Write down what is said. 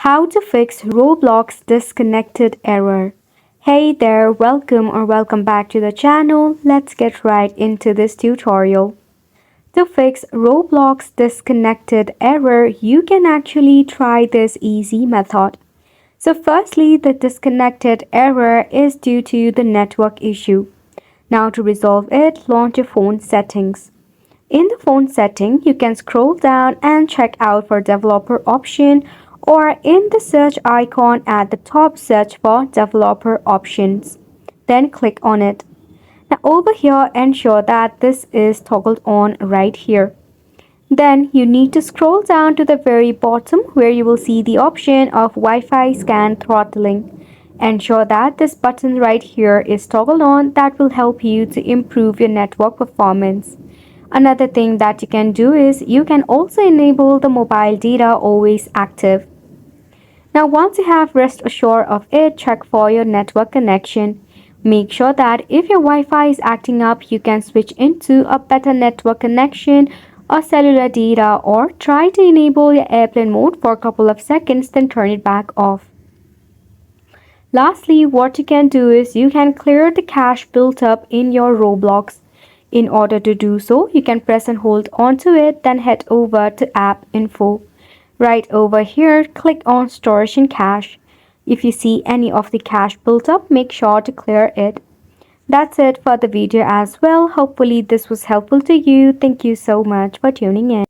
How to fix Roblox disconnected error. Hey there, welcome back to the channel. Let's get right into this tutorial. To fix Roblox disconnected error, you can actually try this easy method. So firstly, the disconnected error is due to the network issue. Now to resolve it, launch your phone settings. In the phone setting, you can scroll down and check out for developer option, or in the search icon at the top, search for developer options. Then click on it. Now over here, ensure that this is toggled on right here. Then you need to scroll down to the very bottom where you will see the option of Wi-Fi scan throttling. Ensure that this button right here is toggled on. That will help you to improve your network performance. Another thing that you can do is you can also enable the mobile data always active. Now once you have rest assured of it, check for your network connection. Make sure that if your Wi-Fi is acting up, you can switch into a better network connection or cellular data, or try to enable your airplane mode for a couple of seconds, then turn it back off. Lastly, what you can do is you can clear the cache built up in your Roblox. In order to do so, you can press and hold onto it, then head over to App Info. Right over here, click on Storage and Cache. If you see any of the cache built up, make sure to clear it. That's it for the video as well. Hopefully this was helpful to you. Thank you so much for tuning in.